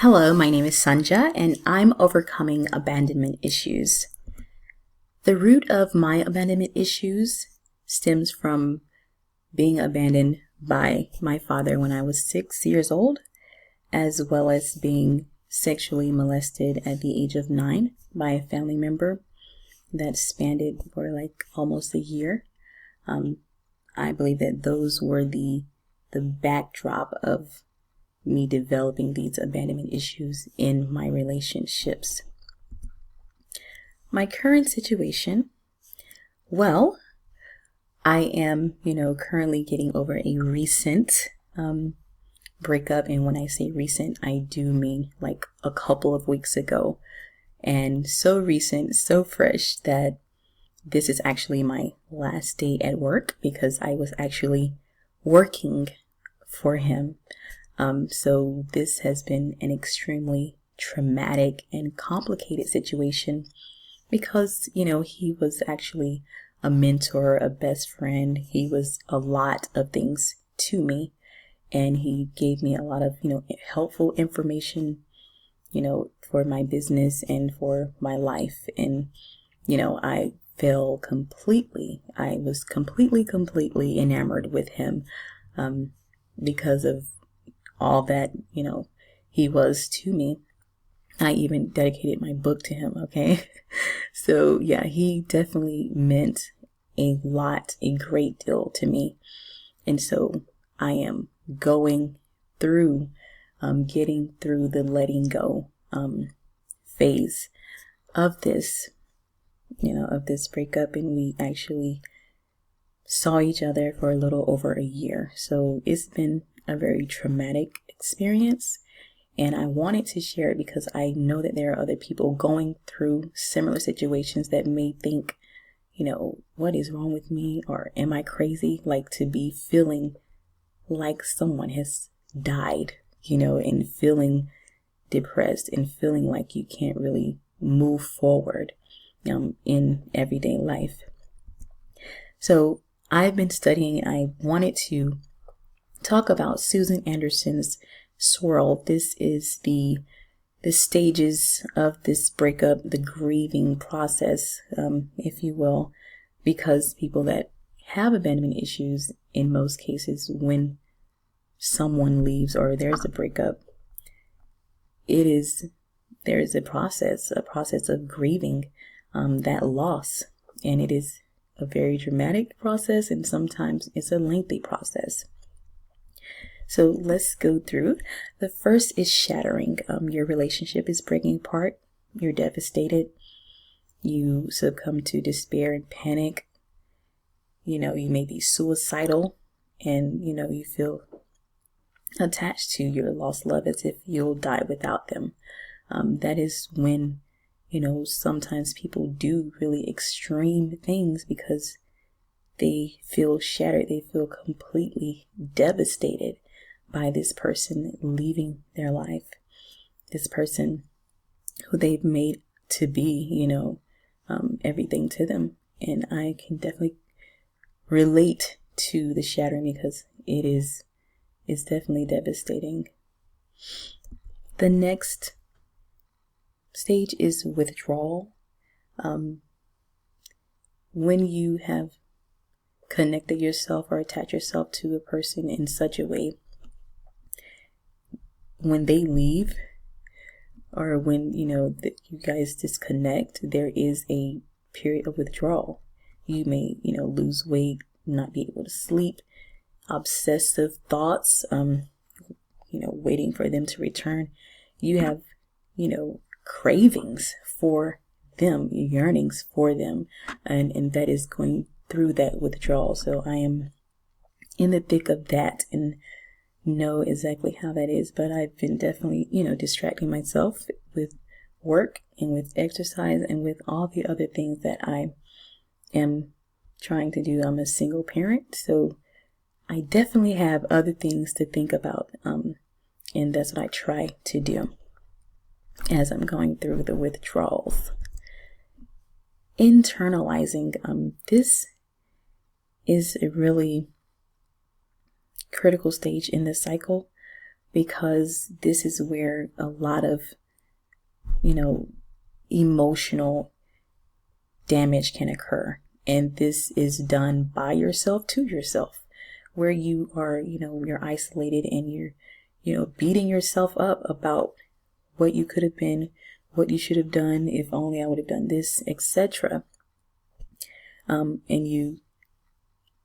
Hello, my name is Sanja, and I'm overcoming abandonment issues. The root of my abandonment issues stems from being abandoned by my father when I was 6 years old, as well as being sexually molested at the age of 9 by a family member that spanned it for almost a year. I believe that those were the backdrop of me developing these abandonment issues in my relationships. My current situation, well, I am, currently getting over a recent breakup. And when I say recent, I do mean like a couple of weeks ago. And so recent, so fresh that this is actually my last day at work because I was actually working for him. So this has been an extremely traumatic and complicated situation because, he was actually a mentor, a best friend. He was a lot of things to me, and he gave me a lot of, helpful information, for my business and for my life. And, I fell completely. I was completely enamored with him, because of all that, he was to me. I even dedicated my book to him, okay? So yeah, he definitely meant a great deal to me. And so I am going through, getting through the letting go phase of this, of this breakup. And we actually saw each other for a little over a year. So it's been a very traumatic experience, and I wanted to share it because I know that there are other people going through similar situations that may think, what is wrong with me, or am I crazy? Like to be feeling like someone has died, and feeling depressed and feeling like you can't really move forward in everyday life. So I've been studying. I wanted to talk about Susan Anderson's SWIRL. This is the stages of this breakup, the grieving process, if you will, because people that have abandonment issues, in most cases, when someone leaves or there's a breakup, there is a process of grieving that loss, and it is a very dramatic process, and sometimes it's a lengthy process. So let's go through. The first is shattering. Your relationship is breaking apart. You're devastated. You succumb to despair and panic. You may be suicidal, and, you feel attached to your lost love as if you'll die without them. That is when, sometimes people do really extreme things because they feel shattered. They feel completely devastated by this person leaving their life, this person who they've made to be, everything to them. And I can definitely relate to the shattering because it's definitely devastating. The next stage is withdrawal. When you have connected yourself or attach yourself to a person in such a way, when they leave or when, that you guys disconnect, there is a period of withdrawal. You may, lose weight, not be able to sleep, obsessive thoughts, waiting for them to return. You have, cravings for them, yearnings for them, and that is going through that withdrawal. So I am in the thick of that and know exactly how that is, but I've been definitely, distracting myself with work and with exercise and with all the other things that I am trying to do. I'm a single parent, so I definitely have other things to think about, and that's what I try to do as I'm going through the withdrawals. Internalizing, this is a really critical stage in the cycle because this is where a lot of, emotional damage can occur. And this is done by yourself to yourself, where you are, you're isolated and you're, beating yourself up about what you could have been, what you should have done, if only I would have done this, etc. And you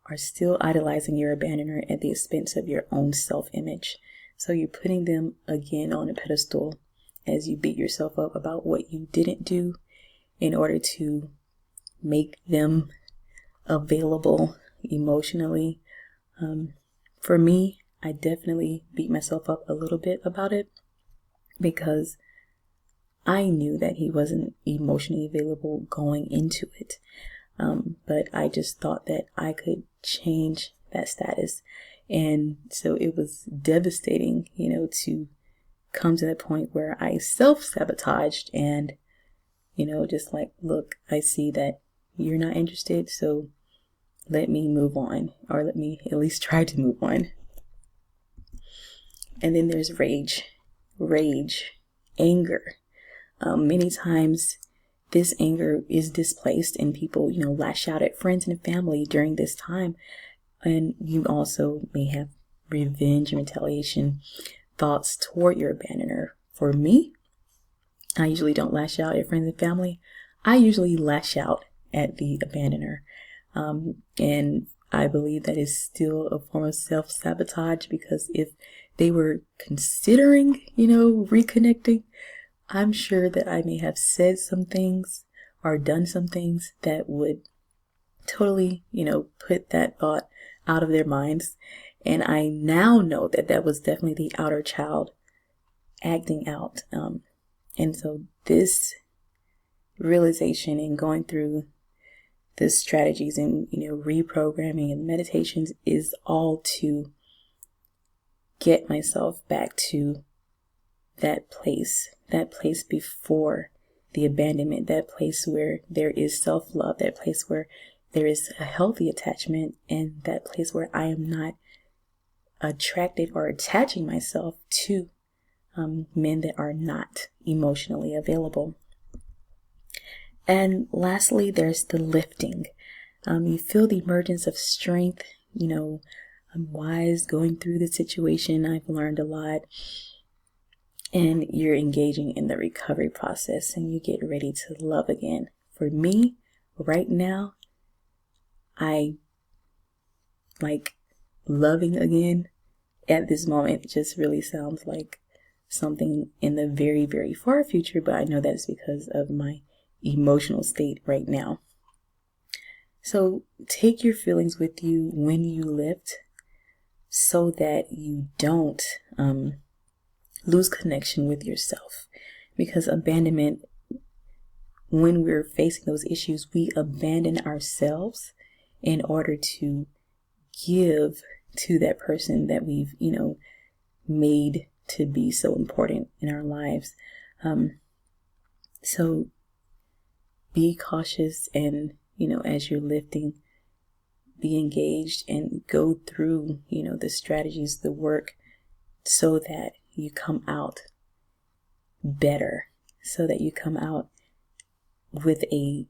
are still idolizing your abandoner at the expense of your own self-image. So you're putting them again on a pedestal as you beat yourself up about what you didn't do in order to make them available emotionally. For me, I definitely beat myself up a little bit about it because I knew that he wasn't emotionally available going into it. But I just thought that I could change that status. And so it was devastating, to come to the point where I self-sabotaged and, just like, look, I see that you're not interested, so let me move on, or let me at least try to move on. And then there's rage, anger. Many times this anger is displaced and people, lash out at friends and family during this time. And you also may have revenge and retaliation thoughts toward your abandoner. For me, I usually don't lash out at friends and family. I usually lash out at the abandoner. And I believe that is still a form of self-sabotage, because if they were considering, reconnecting, I'm sure that I may have said some things or done some things that would totally, put that thought out of their minds. And I now know that that was definitely the outer child acting out. And so this realization and going through the strategies and, reprogramming and meditations is all to get myself back to that place before the abandonment, that place where there is self-love, that place where there is a healthy attachment, and that place where I am not attracted or attaching myself to men that are not emotionally available. And lastly, there's the lifting. You feel the emergence of strength. I'm wise going through the situation. I've learned a lot. And you're engaging in the recovery process and you get ready to love again. For me, right now, I like loving again at this moment. It just really sounds like something in the very, very far future, but I know that's because of my emotional state right now. So take your feelings with you when you lift so that you don't lose connection with yourself. Because abandonment, when we're facing those issues, we abandon ourselves in order to give to that person that we've, made to be so important in our lives. So be cautious and, as you're lifting, be engaged and go through, the strategies, the work, so that you come out better, so that you come out with a,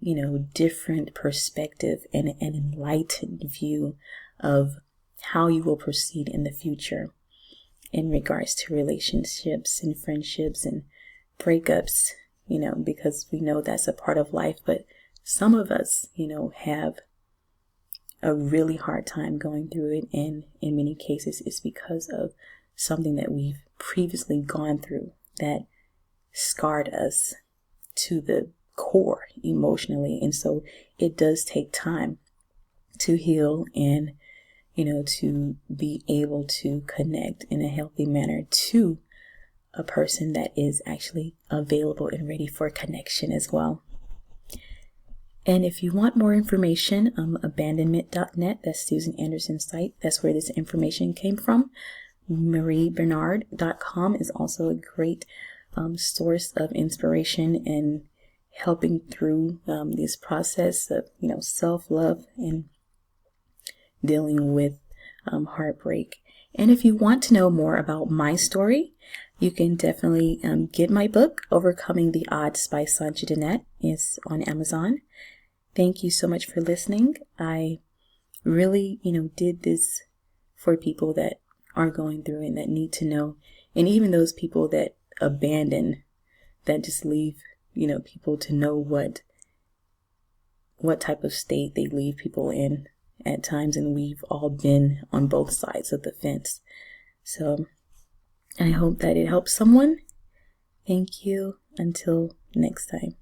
different perspective and an enlightened view of how you will proceed in the future in regards to relationships and friendships and breakups, because we know that's a part of life. But some of us, have a really hard time going through it. And in many cases, it's because of something that we've previously gone through that scarred us to the core emotionally. And so it does take time to heal and, to be able to connect in a healthy manner to a person that is actually available and ready for connection as well. And if you want more information, abandonment.net, that's Susan Anderson's site. That's where this information came from. mariebernard.com is also a great source of inspiration and helping through this process of, self-love and dealing with heartbreak. And if you want to know more about my story, you can definitely get my book, Overcoming the Odds by Sancha Danette. It's on Amazon. Thank you so much for listening. I really, did this for people that are going through and that need to know. And even those people that abandon, that just leave, people to know what type of state they leave people in at times. And we've all been on both sides of the fence. So I hope that it helps someone. Thank you. Until next time.